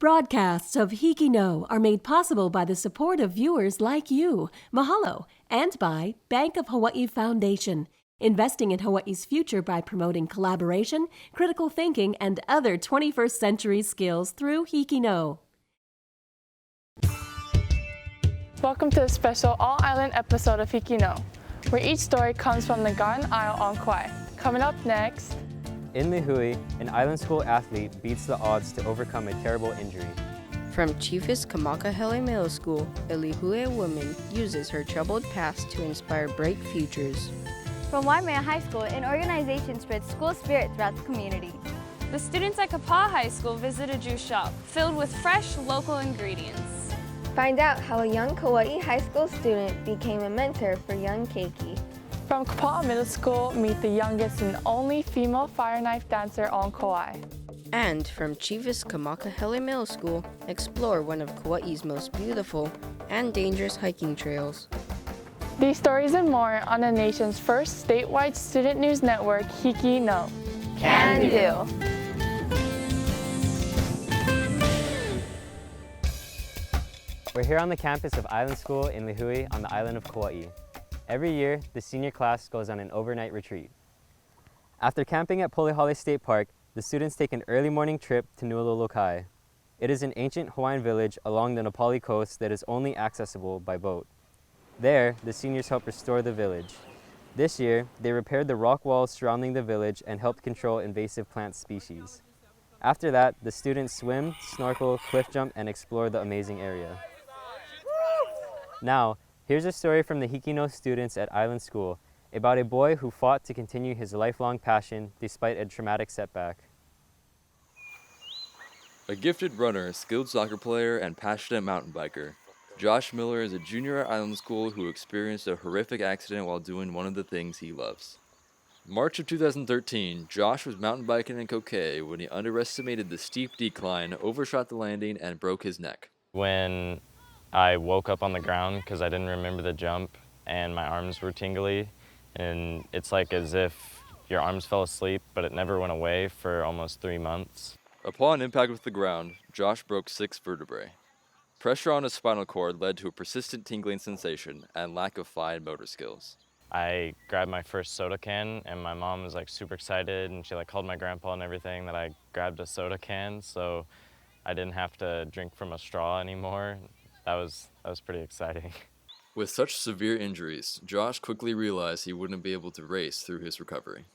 Broadcasts of HIKI NŌ are made possible by the support of viewers like you. Mahalo, and by Bank of Hawaii Foundation, investing in Hawaii's future by promoting collaboration, critical thinking, and other 21st century skills through HIKI NŌ. Welcome to a special all-island episode of HIKI NŌ, where each story comes from the Garden Isle on Kauai. Coming up next... In Lihue, an island school athlete beats the odds to overcome a terrible injury. From Chiefess Kamakahelei Middle School, a Lihue woman uses her troubled past to inspire bright futures. From Waimea High School, an organization spreads school spirit throughout the community. The students at Kapaa High School visit a juice shop filled with fresh, local ingredients. Find out how a young Kauai High School student became a mentor for young Keiki. From Kapaa Middle School, meet the youngest and only female fireknife dancer on Kauai. And from Chiefess Kamakahelei Middle School, explore one of Kauai's most beautiful and dangerous hiking trails. These stories and more on the nation's first statewide student news network, HIKI NŌ. Can do. We're here on the campus of Island School in Lihue on the island of Kauai. Every year, the senior class goes on an overnight retreat. After camping at Polihale State Park, the students take an early morning trip to Nu'ulokai. It is an ancient Hawaiian village along the Nepali coast that is only accessible by boat. There, the seniors help restore the village. This year, they repaired the rock walls surrounding the village and helped control invasive plant species. After that, the students swim, snorkel, cliff jump, and explore the amazing area. Now, here's a story from the HIKI NŌ students at Island School about a boy who fought to continue his lifelong passion despite a traumatic setback. A gifted runner, skilled soccer player, and passionate mountain biker, Josh Miller is a junior at Island School who experienced a horrific accident while doing one of the things he loves. March of 2013, Josh was mountain biking in Kauai when he underestimated the steep decline, overshot the landing, and broke his neck. When I woke up on the ground because I didn't remember the jump and my arms were tingly, and it's like as if your arms fell asleep, but it never went away for almost 3 months. Upon impact with the ground, Josh broke 6 vertebrae. Pressure on his spinal cord led to a persistent tingling sensation and lack of fine motor skills. I grabbed my first soda can and my mom was like super excited, and she like called my grandpa and everything that I grabbed a soda can, so I didn't have to drink from a straw anymore. That was pretty exciting. With such severe injuries, Josh quickly realized he wouldn't be able to race through his recovery.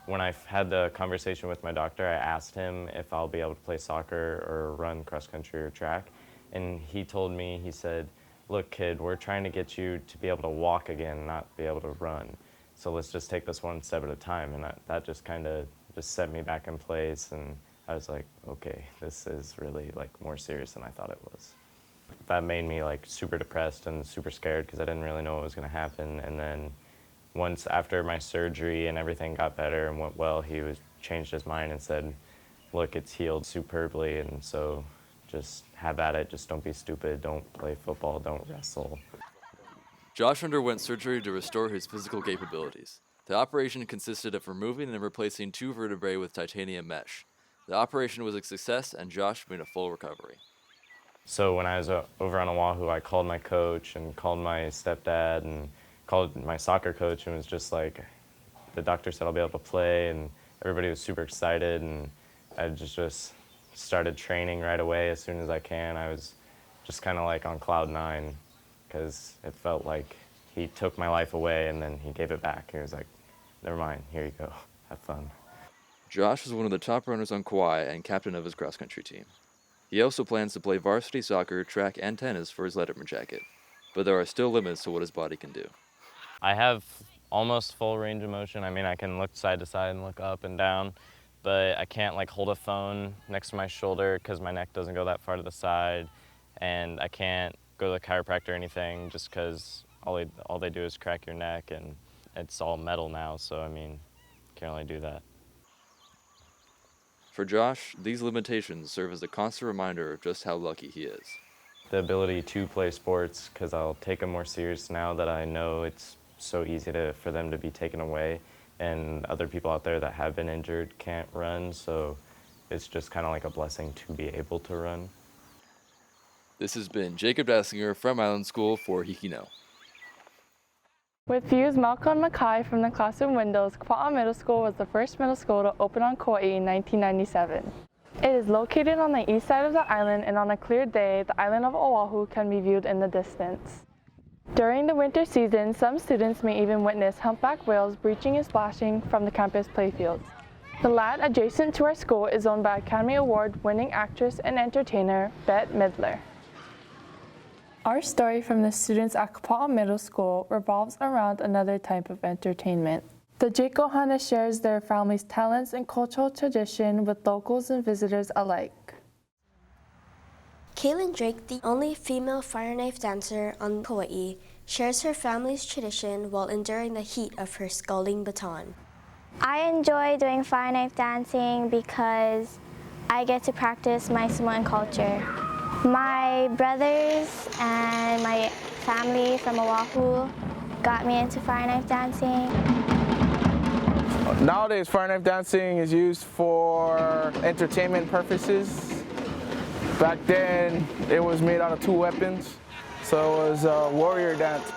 When I had the conversation with my doctor, I asked him if I'll be able to play soccer or run cross country or track. And he told me, he said, "Look, kid, we're trying to get you to be able to walk again, not be able to run. So let's just take this one step at a time." And that just kind of just set me back in place. And I was like, okay, this is really like more serious than I thought it was. That made me like super depressed and super scared because I didn't really know what was going to happen. And then once after my surgery and everything got better and went well, he changed his mind and said, "Look, it's healed superbly, and so just have at it. Just don't be stupid. Don't play football. Don't wrestle." Josh underwent surgery to restore his physical capabilities. The operation consisted of removing and replacing 2 vertebrae with titanium mesh. The operation was a success, and Josh made a full recovery. So when I was over on Oahu, I called my coach and called my stepdad and called my soccer coach, and was just like, the doctor said I'll be able to play, and everybody was super excited, and I just started training right away as soon as I can. I was just kind of like on cloud 9 because it felt like he took my life away and then he gave it back. He was like, "Never mind, here you go, have fun." Josh is one of the top runners on Kauai and captain of his cross-country team. He also plans to play varsity soccer, track, and tennis for his Letterman jacket, but there are still limits to what his body can do. I have almost full range of motion. I mean, I can look side to side and look up and down, but I can't like hold a phone next to my shoulder because my neck doesn't go that far to the side, and I can't go to the chiropractor or anything just because all they do is crack your neck, and it's all metal now, so I mean, can't really do that. For Josh, these limitations serve as a constant reminder of just how lucky he is. The ability to play sports, because I'll take them more serious now that I know it's so easy for them to be taken away, and other people out there that have been injured can't run, so it's just kind of like a blessing to be able to run. This has been Jacob Dassinger from Island School for HIKI NŌ. With views Malcolm and Mackay from the classroom windows, Kapaa Middle School was the first middle school to open on Kauai in 1997. It is located on the east side of the island, and on a clear day, the island of Oahu can be viewed in the distance. During the winter season, some students may even witness humpback whales breaching and splashing from the campus playfields. The land adjacent to our school is owned by Academy Award-winning actress and entertainer Bette Midler. Our story from the students at Kapaa Middle School revolves around another type of entertainment. The Jikohana shares their family's talents and cultural tradition with locals and visitors alike. Kaylin Drake, the only female fireknife dancer on Kauai, shares her family's tradition while enduring the heat of her scalding baton. I enjoy doing fireknife dancing because I get to practice my Samoan culture. My brothers and my family from Oahu got me into fireknife dancing. Nowadays, fireknife dancing is used for entertainment purposes. Back then, it was made out of two weapons, so it was a warrior dance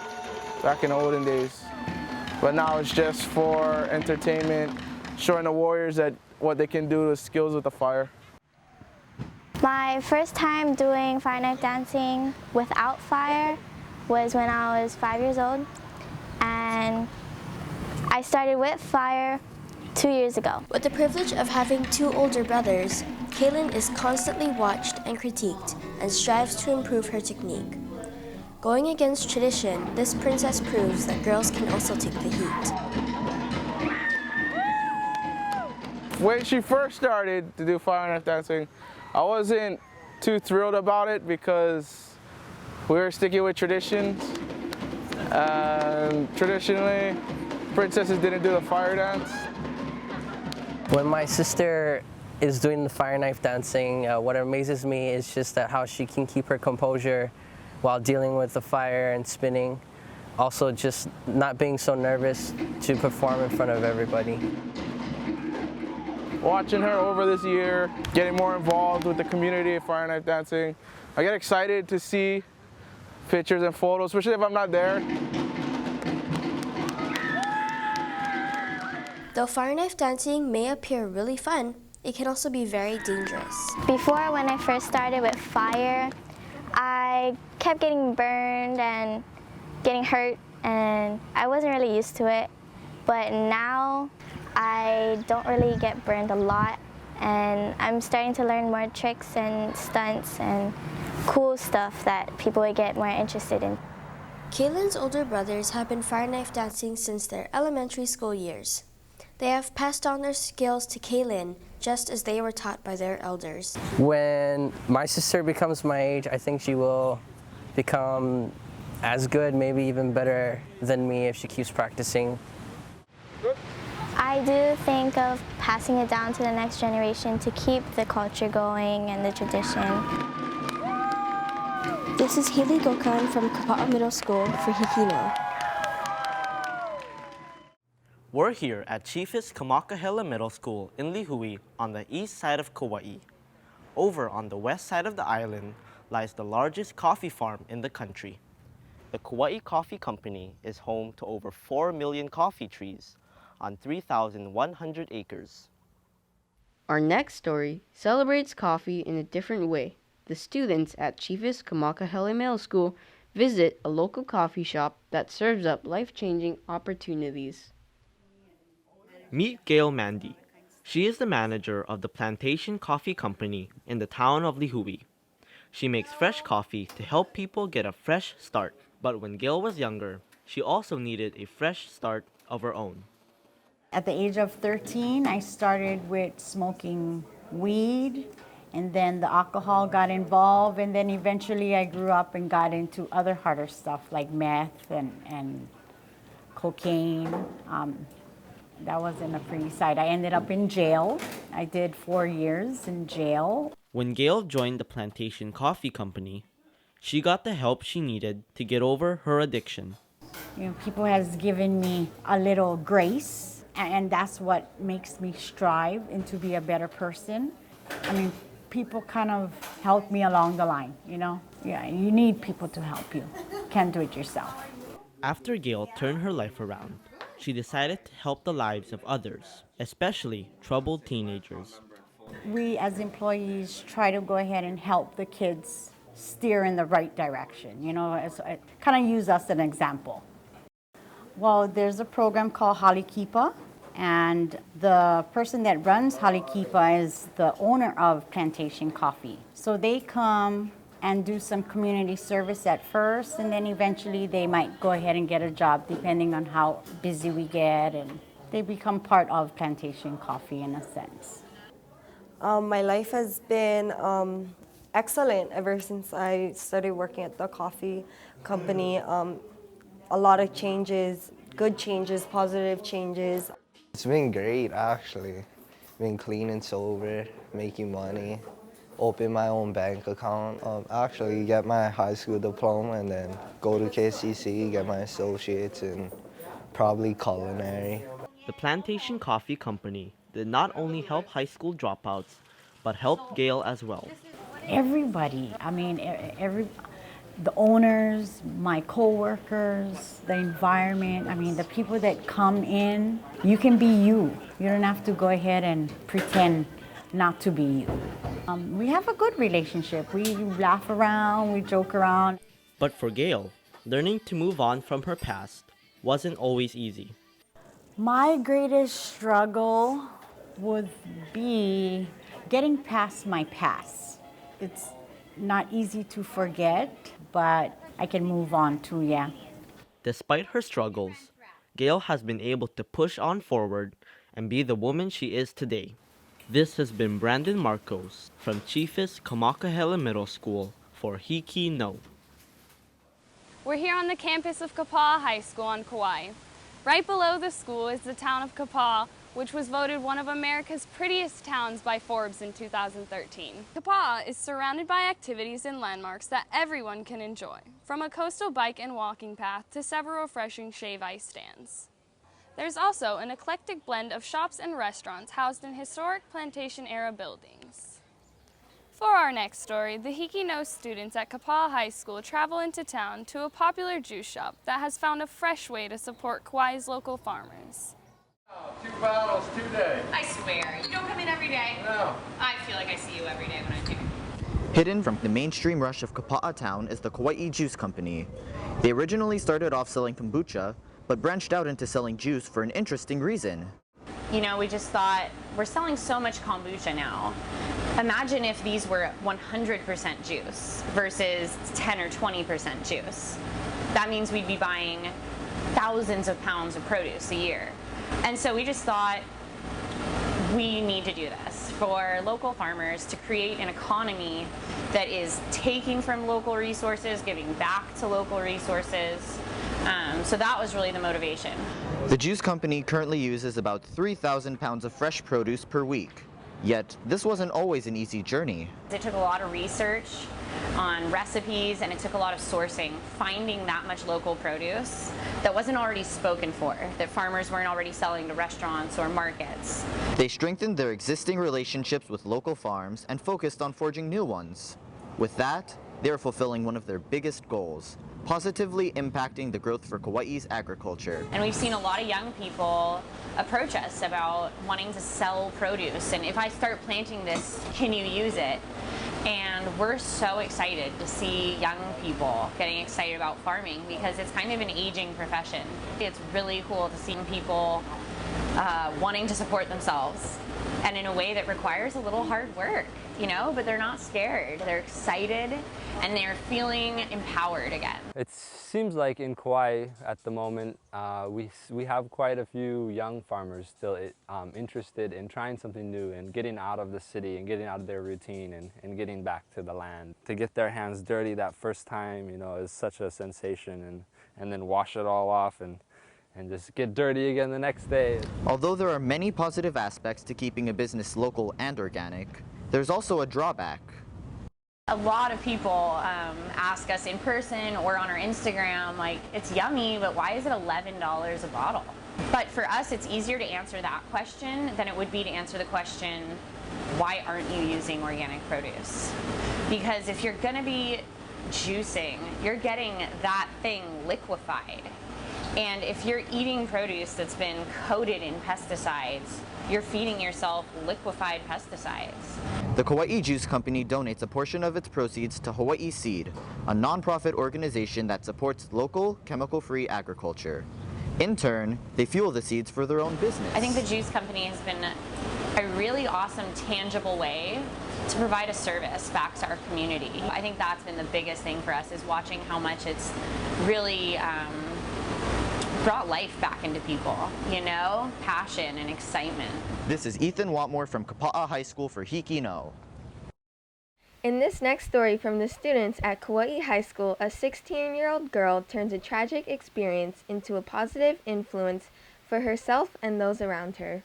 back in the olden days. But now it's just for entertainment, showing the warriors that what they can do with skills with the fire. My first time doing fireknife dancing without fire was when I was 5 years old, and I started with fire 2 years ago. With the privilege of having two older brothers, Kaylin is constantly watched and critiqued and strives to improve her technique. Going against tradition, this princess proves that girls can also take the heat. When she first started to do fireknife dancing, I wasn't too thrilled about it because we were sticking with traditions. And traditionally, princesses didn't do the fire dance. When my sister is doing the fireknife dancing, what amazes me is just that how she can keep her composure while dealing with the fire and spinning. Also just not being so nervous to perform in front of everybody. Watching her over this year, getting more involved with the community of fireknife dancing, I get excited to see pictures and photos, especially if I'm not there. Though fireknife dancing may appear really fun, it can also be very dangerous. Before, when I first started with fire, I kept getting burned and getting hurt, and I wasn't really used to it. But now, I don't really get burned a lot, and I'm starting to learn more tricks and stunts and cool stuff that people would get more interested in. Kaylin's older brothers have been fireknife dancing since their elementary school years. They have passed on their skills to Kaylin just as they were taught by their elders. When my sister becomes my age, I think she will become as good, maybe even better than me if she keeps practicing. I do think of passing it down to the next generation to keep the culture going and the tradition. This is Haley Gokan from Kapaa Middle School for HIKI NŌ. We're here at Chiefess Kamakahelei Middle School in Lihue on the east side of Kauai. Over on the west side of the island lies the largest coffee farm in the country. The Kauai Coffee Company is home to over 4 million coffee trees on 3,100 acres. Our next story celebrates coffee in a different way. The students at Chiefess Kamakahelei Middle School visit a local coffee shop that serves up life-changing opportunities. Meet Gail Mande. She is the manager of the Plantation Coffee Company in the town of Lihue. She makes fresh coffee to help people get a fresh start. But when Gail was younger, she also needed a fresh start of her own. At the age of 13, I started with smoking weed, and then the alcohol got involved, and then eventually I grew up and got into other harder stuff like meth and cocaine. That wasn't a pretty sight. I ended up in jail. I did 4 years in jail. When Gail joined the Plantation Coffee Company, she got the help she needed to get over her addiction. You know, people has given me a little grace, and that's what makes me strive and to be a better person. I mean, people kind of helped me along the line, you know? Yeah, you need people to help you. Can't do it yourself. After Gail turned her life around, she decided to help the lives of others, especially troubled teenagers. We as employees try to go ahead and help the kids steer in the right direction, you know, kind of use us as an example. Well, there's a program called HALIKIPA, and the person that runs HALIKIPA is the owner of Plantation Coffee. So they come and do some community service at first, and then eventually they might go ahead and get a job depending on how busy we get, and they become part of Plantation Coffee in a sense. My life has been excellent ever since I started working at the coffee company. A lot of changes, good changes, positive changes. It's been great, actually. Been clean and sober, making money, open my own bank account, actually get my high school diploma, and then go to KCC, get my associates in probably culinary. The Plantation Coffee Company did not only help high school dropouts, but helped Gail as well. Everybody, I mean, the owners, my co-workers, the environment, I mean, the people that come in, you can be you. You don't have to go ahead and pretend not to be you. We have a good relationship. We laugh around, we joke around. But for Gail, learning to move on from her past wasn't always easy. My greatest struggle would be getting past my past. It's not easy to forget, but I can move on too, yeah. Despite her struggles, Gail has been able to push on forward and be the woman she is today. This has been Brandon Marcos from Chiefess Kamakahelei Middle School for HIKI NŌ. We're here on the campus of Kapaa High School on Kauai. Right below the school is the town of Kapaa, which was voted one of America's prettiest towns by Forbes in 2013. Kapaa is surrounded by activities and landmarks that everyone can enjoy, from a coastal bike and walking path to several refreshing shave ice stands. There's also an eclectic blend of shops and restaurants housed in historic plantation-era buildings. For our next story, the HIKI NŌ students at Kapaa High School travel into town to a popular juice shop that has found a fresh way to support Kauai's local farmers. 2 bottles, 2 days. I swear, you don't come in every day. No. I feel like I see you every day when I do. Hidden from the mainstream rush of Kapaʻa town is the Kauai Juice Company. They originally started off selling kombucha, but branched out into selling juice for an interesting reason. You know, we just thought, we're selling so much kombucha now. Imagine if these were 100% juice versus 10 or 20% juice. That means we'd be buying thousands of pounds of produce a year. And so we just thought, we need to do this for local farmers to create an economy that is taking from local resources, giving back to local resources. So that was really the motivation. The juice company currently uses about 3,000 pounds of fresh produce per week. Yet, this wasn't always an easy journey. It took a lot of research on recipes, and it took a lot of sourcing, finding that much local produce that wasn't already spoken for, that farmers weren't already selling to restaurants or markets. They strengthened their existing relationships with local farms and focused on forging new ones. With that, they're fulfilling one of their biggest goals, positively impacting the growth for Kauai's agriculture. And we've seen a lot of young people approach us about wanting to sell produce, and if I start planting this, can you use it? And we're so excited to see young people getting excited about farming because it's kind of an aging profession. It's really cool to see people wanting to support themselves, and in a way that requires a little hard work, you know, but they're not scared. They're excited and they're feeling empowered again. It seems like in Kauai at the moment, we have quite a few young farmers still interested in trying something new and getting out of the city and getting out of their routine and getting back to the land. To get their hands dirty that first time, you know, is such a sensation, and then wash it all off and just get dirty again the next day. Although there are many positive aspects to keeping a business local and organic, there's also a drawback. A lot of people ask us in person or on our Instagram, like, it's yummy, but why is it $11 a bottle? But for us, it's easier to answer that question than it would be to answer the question, why aren't you using organic produce? Because if you're gonna be juicing, you're getting that thing liquefied. And if you're eating produce that's been coated in pesticides, you're feeding yourself liquefied pesticides. The Kauai Juice Company donates a portion of its proceeds to Hawaii Seed, a nonprofit organization that supports local, chemical-free agriculture. In turn, they fuel the seeds for their own business. I think the juice company has been a really awesome, tangible way to provide a service back to our community. I think that's been the biggest thing for us, is watching how much it's really brought life back into people, you know, passion and excitement. This is Ethan Watmore from Kapaa High School for HIKI NŌ. In this next story from the students at Kauai High School, a 16-year-old girl turns a tragic experience into a positive influence for herself and those around her.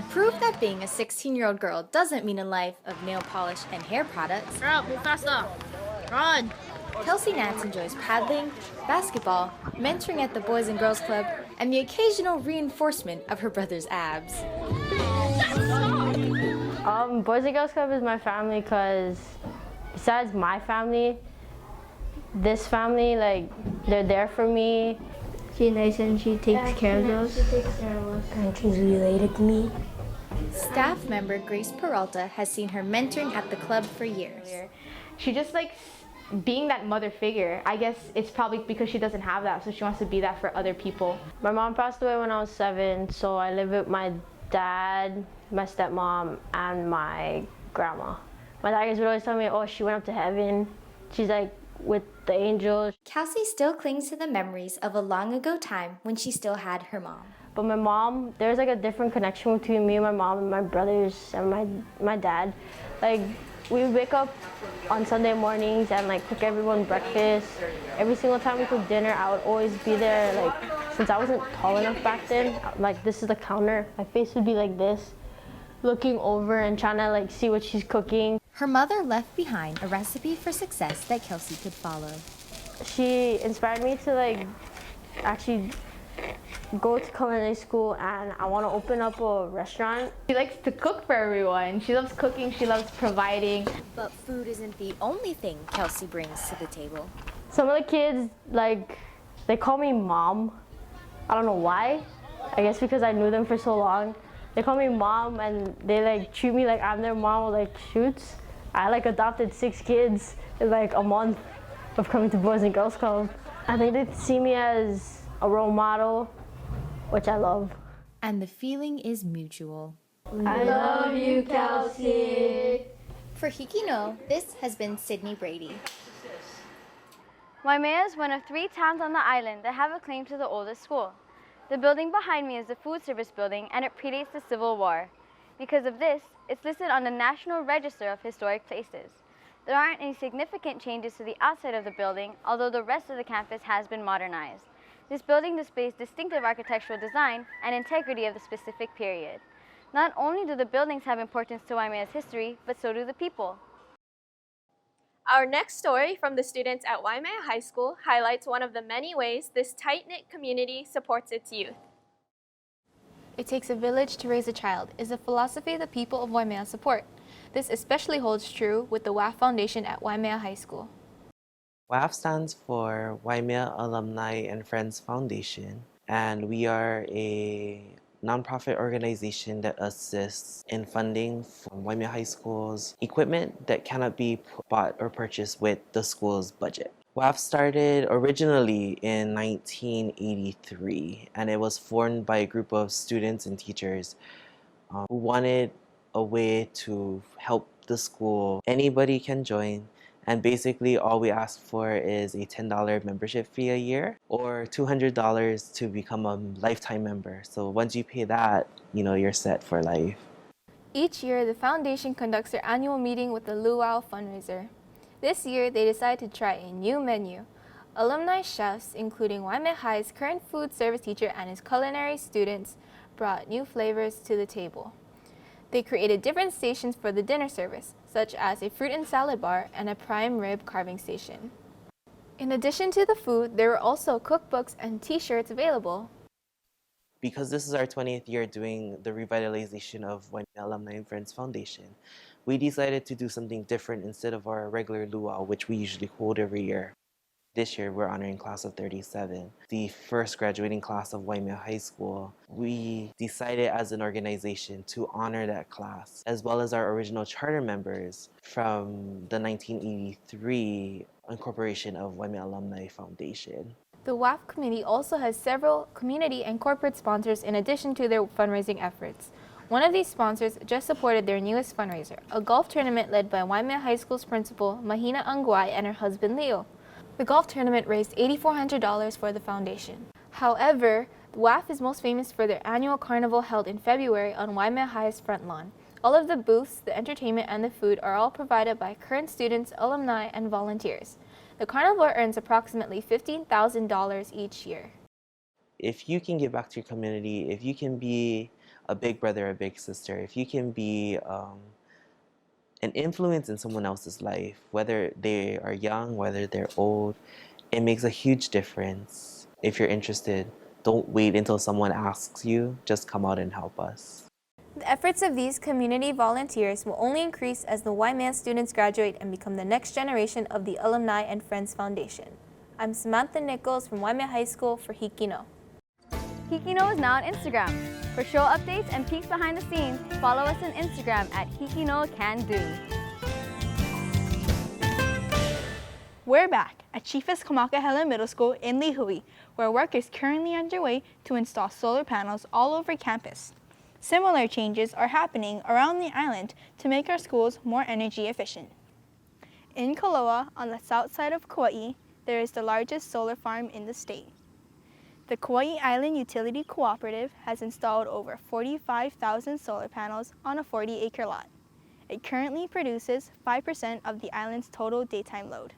Prove that being a 16-year-old girl doesn't mean a life of nail polish and hair products. Move faster. Run. Kelsey Nance enjoys paddling, basketball, mentoring at the Boys and Girls Club, and the occasional reinforcement of her brother's abs. Boys and Girls Club is my family because besides my family, this family, like, they're there for me. She's nice and she takes care of us. And she's related to me. Staff member Grace Peralta has seen her mentoring at the club for years. She just likes being that mother figure. I guess it's probably because she doesn't have that, so she wants to be that for other people. My mom passed away when I was 7, so I live with my dad, my stepmom, and my grandma. My dad would always tell me, oh, she went up to heaven. She's like with the angels. Kelsey still clings to the memories of a long ago time when she still had her mom. But my mom, there's like a different connection between me and my mom and my brothers and my dad. Like, we wake up on Sunday mornings and like cook everyone breakfast. Every single time we cook dinner, I would always be there. Like, since I wasn't tall enough back then, like, this is the counter. My face would be like this, looking over and trying to like see what she's cooking. Her mother left behind a recipe for success that Kelsey could follow. She inspired me to like actually go to culinary school, and I want to open up a restaurant. She likes to cook for everyone. She loves cooking, she loves providing. But food isn't the only thing Kelsey brings to the table. Some of the kids, like, they call me mom. I don't know why. I guess because I knew them for so long. They call me mom and they like treat me like I'm their mom, like shoots. I like adopted 6 kids in like a month of coming to Boys and Girls Club. I think they see me as a role model, which I love. And the feeling is mutual. I love you, Kelsey. For HIKI NŌ, this has been Sydney Brady. Waimea is one of 3 towns on the island that have a claim to the oldest school. The building behind me is the food service building, and it predates the Civil War. Because of this, it's listed on the National Register of Historic Places. There aren't any significant changes to the outside of the building, although the rest of the campus has been modernized. This building displays distinctive architectural design and integrity of the specific period. Not only do the buildings have importance to Waimea's history, but so do the people. Our next story from the students at Waimea High School highlights one of the many ways this tight-knit community supports its youth. It takes a village to raise a child is a philosophy the people of Waimea support. This especially holds true with the WAFF Foundation at Waimea High School. WAFF stands for Waimea Alumni and Friends Foundation, and we are a nonprofit organization that assists in funding from Waimea High School's equipment that cannot be bought or purchased with the school's budget. WAFF started originally in 1983, and it was formed by a group of students and teachers who wanted a way to help the school. Anybody can join, and basically all we ask for is a $10 membership fee a year or $200 to become a lifetime member. So once you pay that, you know, you're set for life. Each year, the foundation conducts their annual meeting with the Luau fundraiser. This year, they decided to try a new menu. Alumni chefs, including Waimea High's current food service teacher and his culinary students, brought new flavors to the table. They created different stations for the dinner service, such as a fruit and salad bar and a prime rib carving station. In addition to the food, there were also cookbooks and t-shirts available. Because this is our 20th year doing the revitalization of Waimea Alumni and Friends Foundation, we decided to do something different instead of our regular luau, which we usually hold every year. This year, we're honoring class of 37, the first graduating class of Waimea High School. We decided as an organization to honor that class, as well as our original charter members from the 1983 incorporation of Waimea Alumni Foundation. The WAFF committee also has several community and corporate sponsors in addition to their fundraising efforts. One of these sponsors just supported their newest fundraiser, a golf tournament led by Waimea High School's principal, Mahina Angwai, and her husband, Leo. The golf tournament raised $8,400 for the foundation. However, the WAFF is most famous for their annual carnival held in February on Waimea High's front lawn. All of the booths, the entertainment, and the food are all provided by current students, alumni, and volunteers. The carnival earns approximately $15,000 each year. If you can give back to your community, if you can be a big brother or a big sister, if you can be an influence in someone else's life, whether they are young, whether they're old, it makes a huge difference. If you're interested, don't wait until someone asks you, just come out and help us. The efforts of these community volunteers will only increase as the Waimea students graduate and become the next generation of the Alumni and Friends Foundation. I'm Samantha Nichols from Waimea High School for HIKI NŌ. HIKI NŌ is now on Instagram. For show updates and peeks behind the scenes, follow us on Instagram at HIKI NŌ Can Do. We're back at Chiefess Kamakahelei Middle School in Lihue, where work is currently underway to install solar panels all over campus. Similar changes are happening around the island to make our schools more energy efficient. In Koloa, on the south side of Kauai, there is the largest solar farm in the state. The Kauai Island Utility Cooperative has installed over 45,000 solar panels on a 40-acre lot. It currently produces 5% of the island's total daytime load.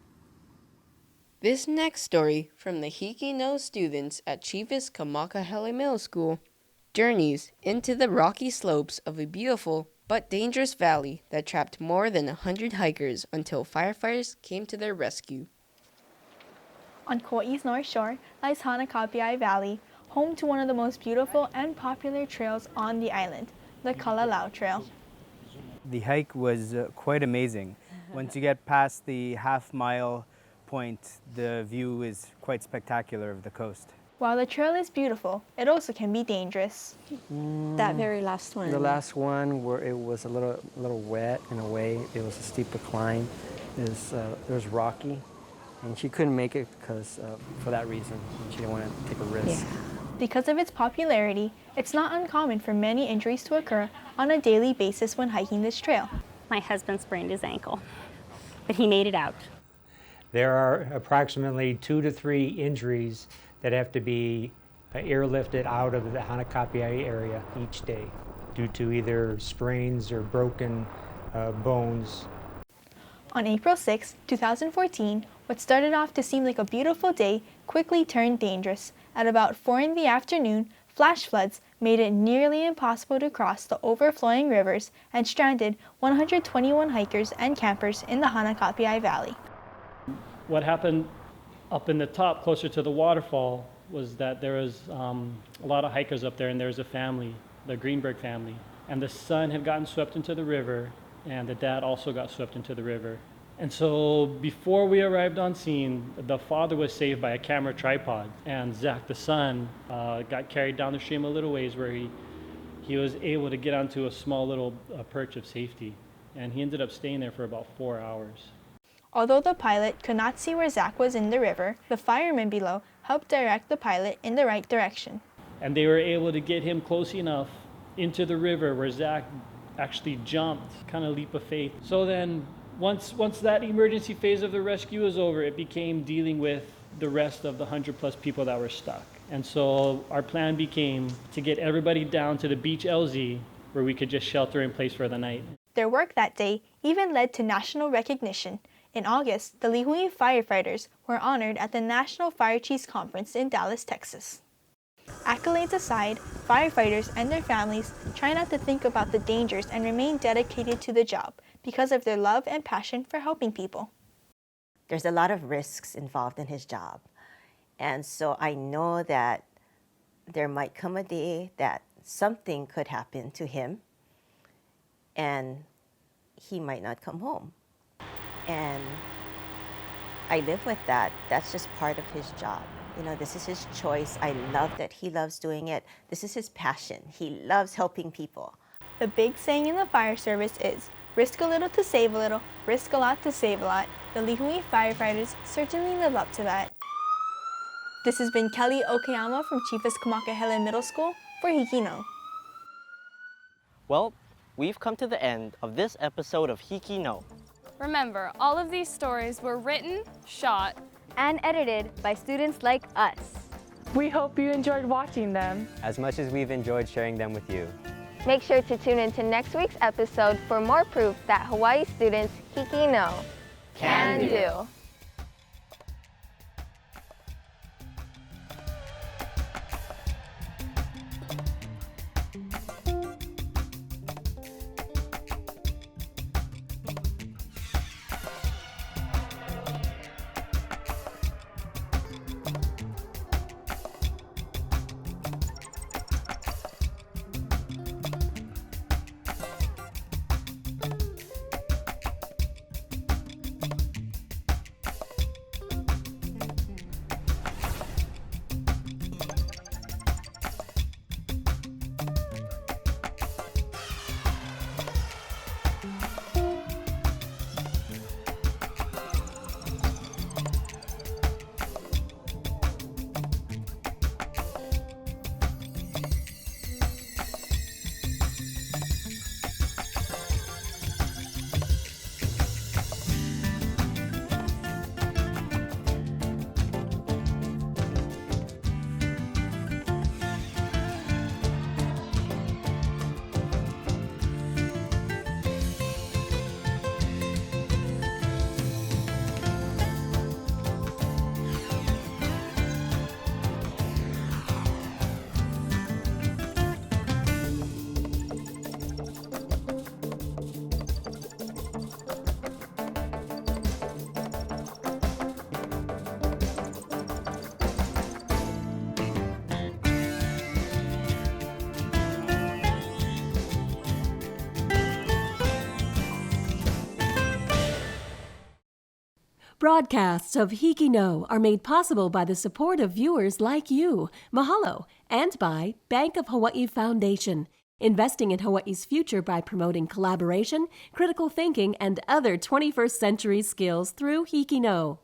This next story from the HIKI NŌ students at Chiefess Kamakahelei Middle School journeys into the rocky slopes of a beautiful but dangerous valley that trapped more than 100 hikers until firefighters came to their rescue. On Kauai's north shore lies Hanakapiai Valley, home to one of the most beautiful and popular trails on the island, the Kalalau Trail. The hike was quite amazing. Once you get past the half-mile point, the view is quite spectacular of the coast. While the trail is beautiful, it also can be dangerous. That very last one. The last one, where it was a little wet in a way. It was a steeper climb. It was rocky, and she couldn't make it because for that reason. She didn't want to take a risk. Yeah. Because of its popularity, it's not uncommon for many injuries to occur on a daily basis when hiking this trail. My husband sprained his ankle, but he made it out. There are approximately 2 to 3 injuries that have to be airlifted out of the Hanakapiai area each day due to either sprains or broken bones. On April 6, 2014, what started off to seem like a beautiful day quickly turned dangerous. At about 4 in the afternoon, flash floods made it nearly impossible to cross the overflowing rivers and stranded 121 hikers and campers in the Hanakapiai Valley. What happened up in the top, closer to the waterfall, was that there was a lot of hikers up there, and there was a family, the Greenberg family. And the son had gotten swept into the river, and the dad also got swept into the river. And so before we arrived on scene, the father was saved by a camera tripod, and Zach, the son, got carried down the stream a little ways where he was able to get onto a small little perch of safety. And he ended up staying there for about 4 hours. Although the pilot could not see where Zach was in the river, the firemen below helped direct the pilot in the right direction. And they were able to get him close enough into the river where Zach actually jumped, kind of leap of faith. So then once that emergency phase of the rescue was over, it became dealing with the rest of the 100+ people that were stuck. And so our plan became to get everybody down to the beach LZ where we could just shelter in place for the night. Their work that day even led to national recognition. In August, the Lihue firefighters were honored at the National Fire Chiefs Conference in Dallas, Texas. Accolades aside, firefighters and their families try not to think about the dangers and remain dedicated to the job because of their love and passion for helping people. there's a lot of risks involved in his job. And so I know that there might come a day that something could happen to him and he might not come home. And I live with that. That's just part of his job. You know, this is his choice. I love that he loves doing it. This is his passion. He loves helping people. The big saying in the fire service is, risk a little to save a little, risk a lot to save a lot. The Lihue firefighters certainly live up to that. This has been Kelly Okayama from Chiefess Kamakahelei Middle School for HIKI NŌ. Well, we've come to the end of this episode of HIKI NŌ. Remember, all of these stories were written, shot, and edited by students like us. We hope you enjoyed watching them as much as we've enjoyed sharing them with you. Make sure to tune in to next week's episode for more proof that Hawaii students HIKI NŌ can do. Broadcasts of HIKI NŌ are made possible by the support of viewers like you. Mahalo. And by Bank of Hawaii Foundation, investing in Hawaii's future by promoting collaboration, critical thinking, and other 21st century skills through HIKI NŌ.